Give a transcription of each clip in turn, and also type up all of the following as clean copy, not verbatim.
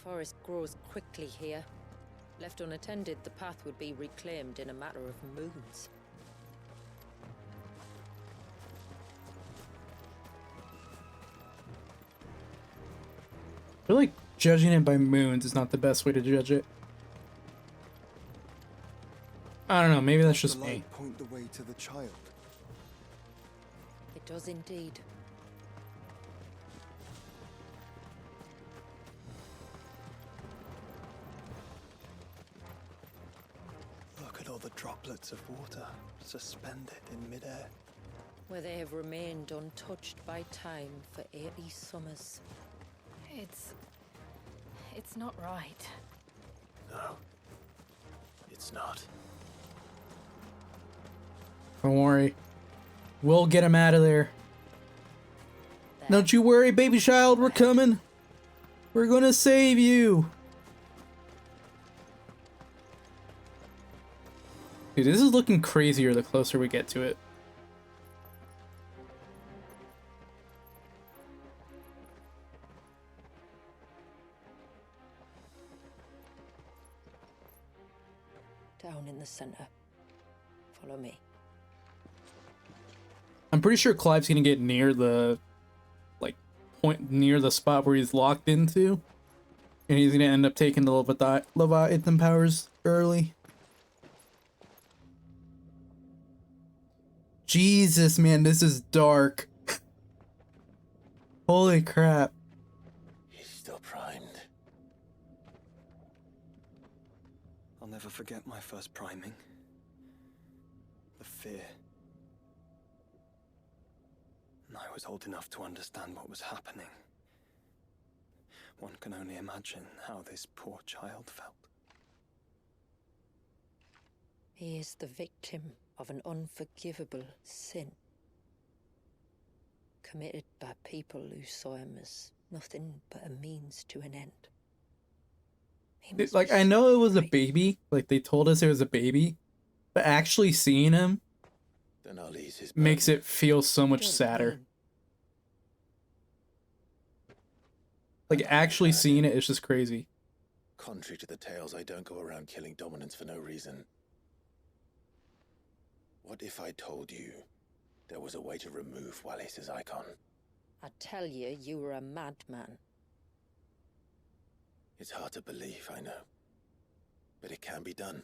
forest grows quickly here. Left unattended, the path would be reclaimed in a matter of moons. I feel like judging it by moons is not the best way to judge it. I don't know, maybe that's just me. Point the way to the child. It does indeed. Look at all the droplets of water suspended in midair. Where they have remained untouched by time for 80 summers. It's not right. No, it's not. Don't worry. We'll get him out of there. Don't you worry, baby child, we're coming. We're gonna save you. Dude, this is looking crazier the closer we get to it. Down in the center. Follow me. I'm pretty sure Clive's gonna get near the, like, point near the spot where he's locked into. And he's gonna end up taking the Leviathan powers early. Jesus, man, this is dark. Holy crap. He's still primed. I'll never forget my first priming. The fear. And I was old enough to understand what was happening. One can only imagine how this poor child felt. He is the victim of an unforgivable sin. Committed by people who saw him as nothing but a means to an end. Like, I know it was a baby. Like, they told us it was a baby. But actually seeing him Then I'll ease his makes it feel so much sadder. Like, actually seeing it is just crazy. Contrary to the tales, I don't go around killing dominants for no reason. What if I told you there was a way to remove Wallace's icon? I tell you, you were a madman. It's hard to believe, I know. But it can be done.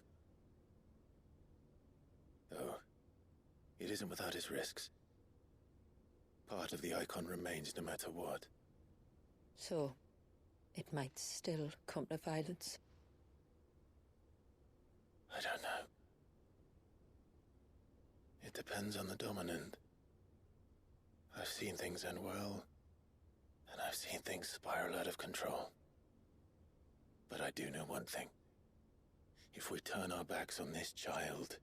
Though, it isn't without its risks. Part of the icon remains no matter what. So, it might still come to violence. I don't know. It depends on the dominant. I've seen things end well, and I've seen things spiral out of control. But I do know one thing. If we turn our backs on this child,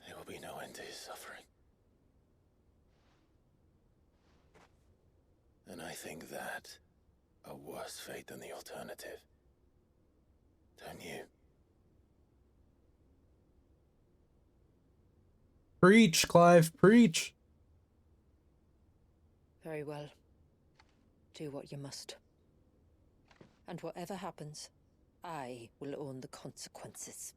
there will be no end to his suffering. And I think that a worse fate than the alternative. Don't you? Preach, Clive, preach. Very well. Do what you must. And whatever happens, I will own the consequences.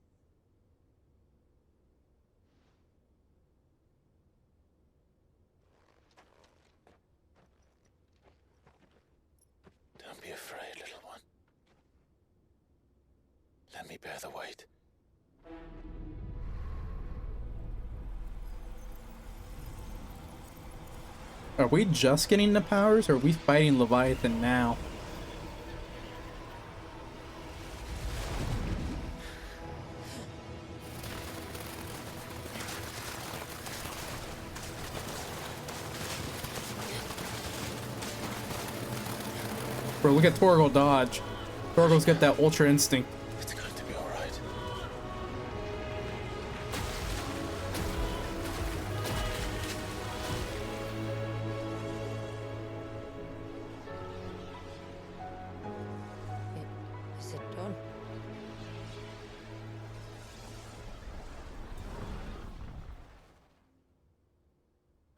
Don't be afraid, little one. Let me bear the weight. Are we just getting the powers, or are we fighting Leviathan now? Bro, look at Torgal dodge. Torgal's got that ultra instinct. It's going to be all right. Is it done?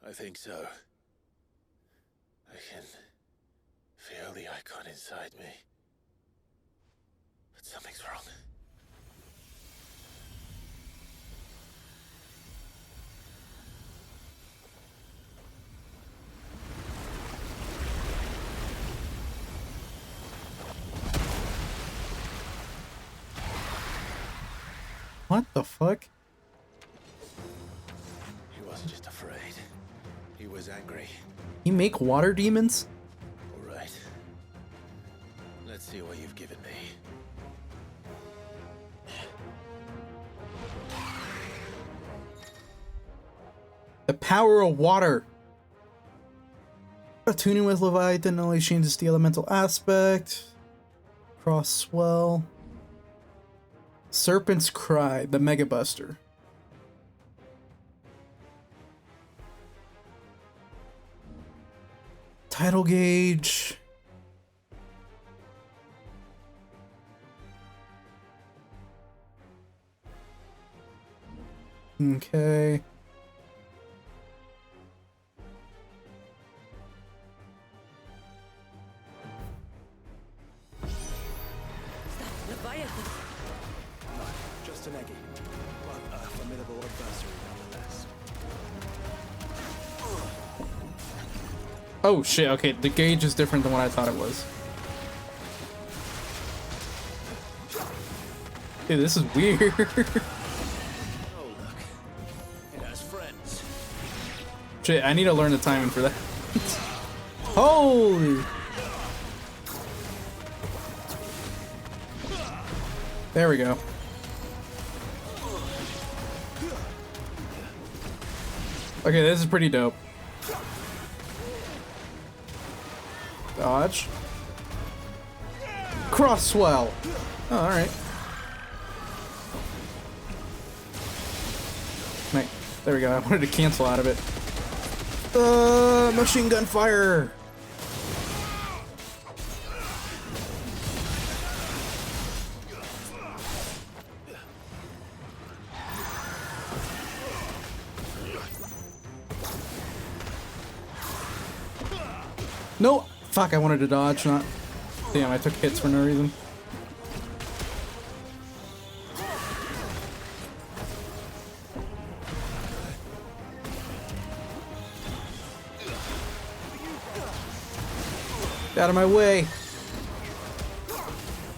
I think so. I can feel the icon inside me. Something's wrong. What the fuck? He wasn't just afraid. He was angry. You make water demons? All right. Let's see what you've given me. The power of water. Attuning with Leviathan only changes the elemental aspect. Cross swell. Serpent's Cry, the Mega Buster. Tidal gauge. Okay. Leviathan! No, just an eggy. But a formidable adversary nonetheless. Oh shit, okay, the gauge is different than what I thought it was. Dude, this is weird. Oh, look. It has friends. Shit, I need to learn the timing for that. Holy! There we go. Okay, this is pretty dope. Dodge. Cross swell. Oh, alright. Right, there we go. I wanted to cancel out of it. Machine gun fire! No! Fuck, I wanted to dodge, not... Damn, I took hits for no reason. Get out of my way!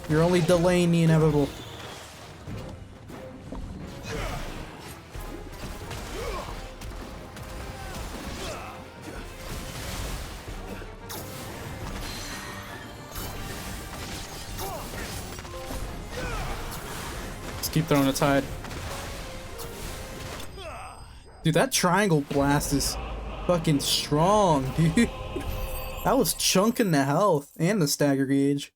You're only delaying the inevitable. Keep throwing a tide. Dude, that triangle blast is fucking strong, dude. That was chunking the health and the stagger gauge.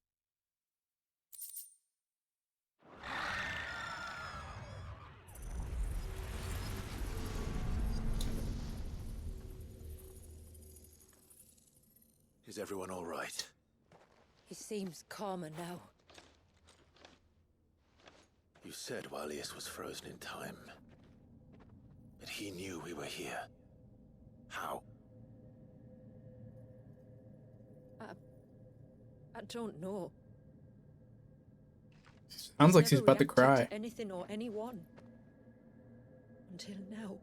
Is everyone all right? He seems calmer now. You said Walius was frozen in time. But he knew we were here. How? I don't know. Sounds like she's Never about to reacted cry. to anything or anyone. Until now.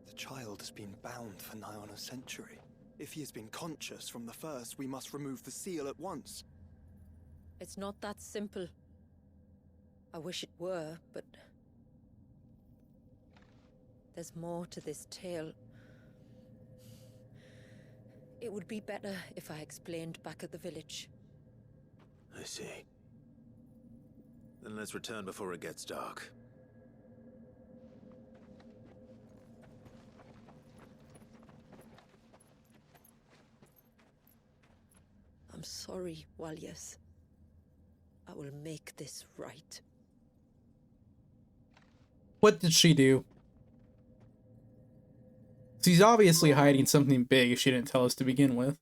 The child has been bound for nigh on a century. If he has been conscious from the first, we must remove the seal at once. It's not that simple. I wish it were, but... there's more to this tale. It would be better if I explained back at the village. I see. Then let's return before it gets dark. I'm sorry, Walius. I will make this right. What did she do? She's obviously hiding something big if she didn't tell us to begin with.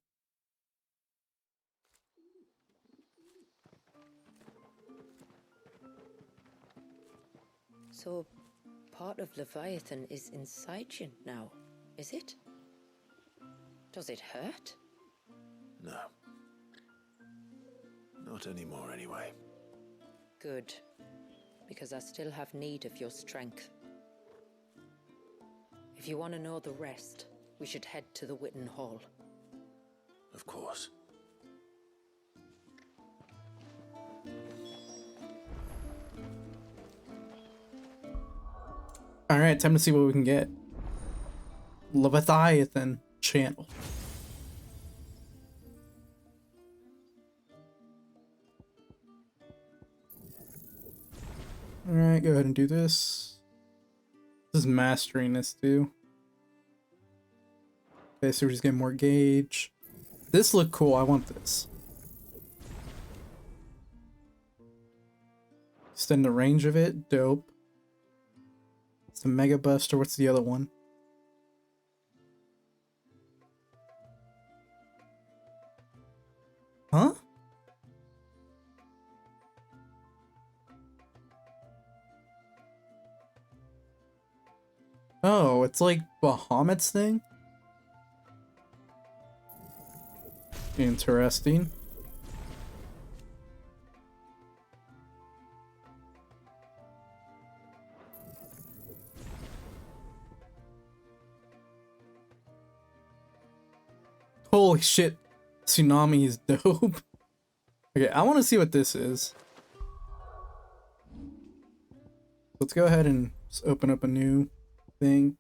So, part of Leviathan is inside you now, is it? Does it hurt? No. Not anymore, anyway. Good, because I still have need of your strength. If you want to know the rest, we should head to the Witten Hall. Of course. Alright, time to see what we can get. Leviathan channel. Alright, go ahead and do this. This is mastering this too. Okay, so we're just getting more gauge. This looked cool, I want this. Extend the range of it, dope. It's the Mega Buster, what's the other one? Huh? Oh, it's like Bahamut's thing? Interesting. Holy shit. Tsunami is dope. Okay, I want to see what this is. Let's go ahead and just open up a new thing.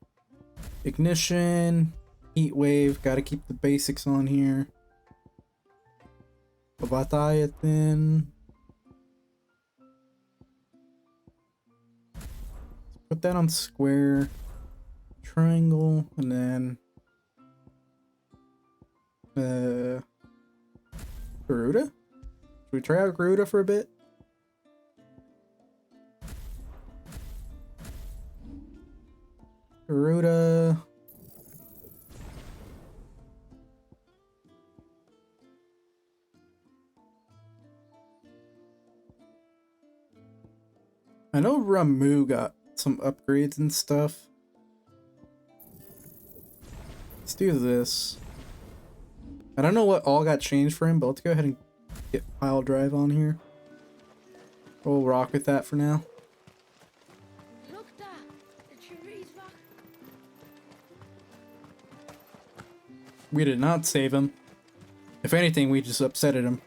Ignition, heat wave, gotta keep the basics on here. Leviathan. Put that on square, triangle, and then Garuda? Should we try out Garuda for a bit? Garuda. I know Ramu got some upgrades and stuff. Let's do this. I don't know what all got changed for him, but let's go ahead and get pile drive on here. We'll rock with that for now. Look there, the tree's back. We did not save him. If anything, we just upsetted him.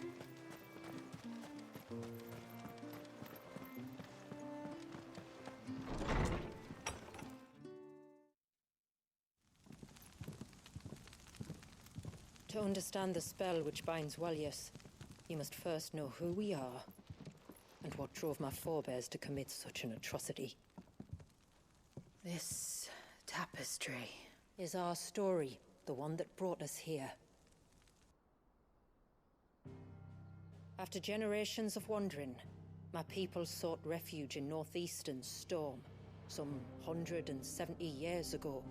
To understand the spell which binds Walyas, you must first know who we are, and what drove my forebears to commit such an atrocity. This tapestry is our story, the one that brought us here. After generations of wandering, my people sought refuge in northeastern Storm, some 170 years ago.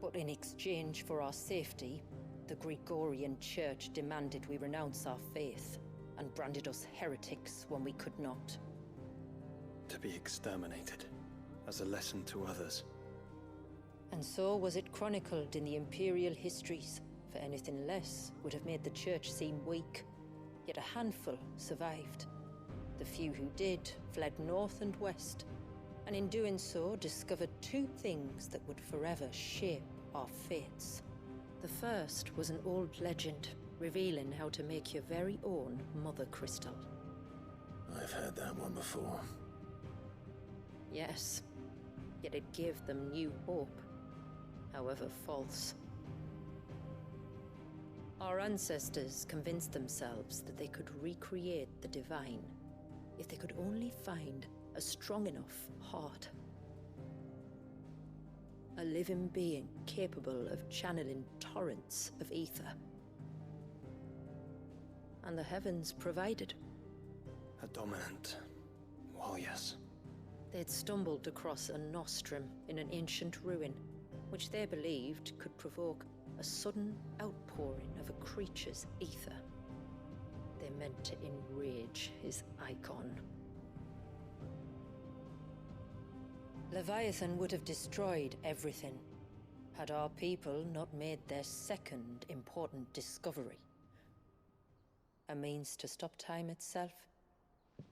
But in exchange for our safety, the Gregorian Church demanded we renounce our faith and branded us heretics when we could not. To be exterminated, as a lesson to others. And so was it chronicled in the imperial histories, for anything less would have made the Church seem weak. Yet a handful survived. The few who did fled north and west, and in doing so discovered two things that would forever shape our fates. The first was an old legend, revealing how to make your very own Mother Crystal. I've heard that one before. Yes, yet it gave them new hope, however false. Our ancestors convinced themselves that they could recreate the divine if they could only find a strong enough heart. A living being capable of channeling torrents of ether. And the heavens provided. A dominant. Well, yes. They'd stumbled across a nostrum in an ancient ruin, which they believed could provoke a sudden outpouring of a creature's ether. They meant to enrage his icon. Leviathan would have destroyed everything, had our people not made their second important discovery. a means to stop time itself.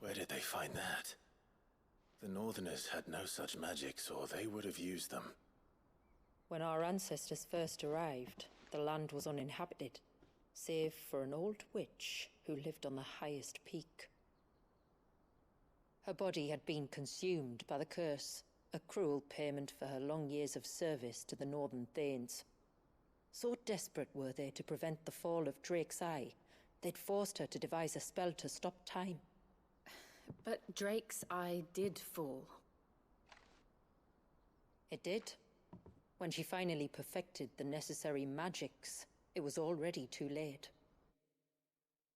Where did they find that? The Northerners had no such magics, or they would have used them. When our ancestors first arrived, the land was uninhabited, save for an old witch who lived on the highest peak. Her body had been consumed by the curse, a cruel payment for her long years of service to the Northern Thanes. So desperate were they to prevent the fall of Drake's Eye, they'd forced her to devise a spell to stop time. But Drake's Eye did fall. It did. When she finally perfected the necessary magics, it was already too late.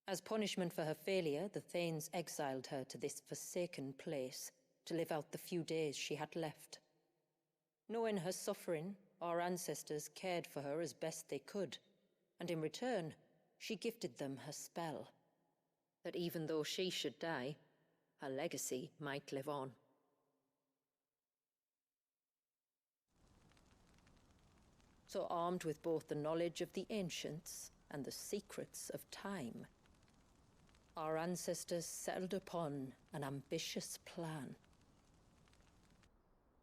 As punishment for her failure, the Thanes exiled her to this forsaken place to live out the few days she had left. Knowing her suffering, our ancestors cared for her as best they could, and in return, she gifted them her spell. That even though she should die, her legacy might live on. So armed with both the knowledge of the ancients and the secrets of time, our ancestors settled upon an ambitious plan.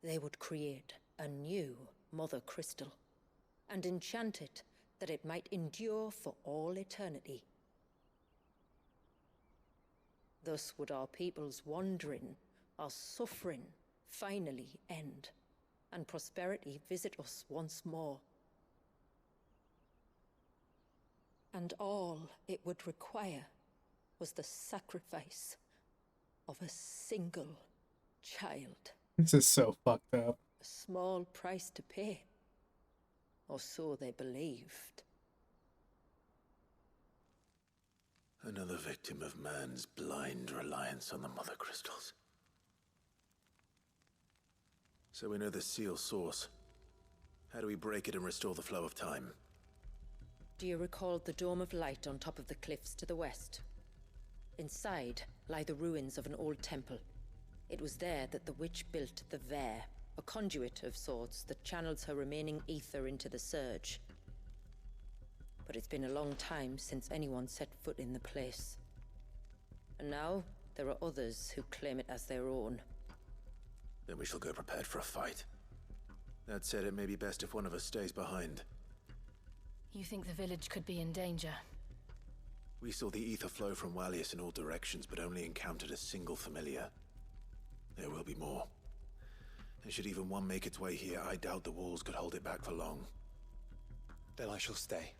They would create a new Mother Crystal, and enchant it that it might endure for all eternity. Thus would our people's wandering, our suffering, finally end, and prosperity visit us once more. And all it would require was the sacrifice of a single child. This is so fucked up. A small price to pay, or so they believed. Another victim of man's blind reliance on the Mother Crystals. So we know the seal source. How do we break it and restore the flow of time? Do you recall the Dome of Light on top of the cliffs to the west? Inside lie the ruins of an old temple. It was there that the witch built the Ver, a conduit of sorts that channels her remaining ether into the surge. But it's been a long time since anyone set foot in the place. And now, there are others who claim it as their own. Then we shall go prepared for a fight. That said, it may be best if one of us stays behind. You think the village could be in danger? We saw the ether flow from Wallius in all directions, but only encountered a single familiar. There will be more. And should even one make its way here, I doubt the walls could hold it back for long. Then I shall stay.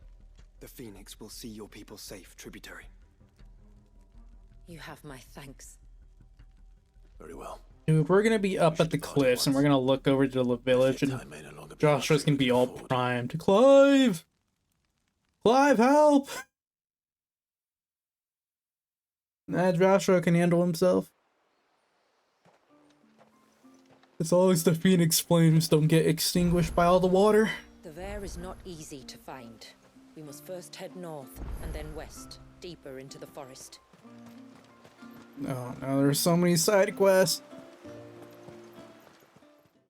The Phoenix will see your people safe, tributary. You have my thanks. Very well. Dude, we're gonna be up at the cliffs and we're gonna look over to the village and Joshua's gonna be all primed. Clive! Clive, help! Nah, Joshua can handle himself. As long as the Phoenix flames don't get extinguished by all the water. The Ver is not easy to find. We must first head north and then west, deeper into the forest. Oh no, there's so many side quests.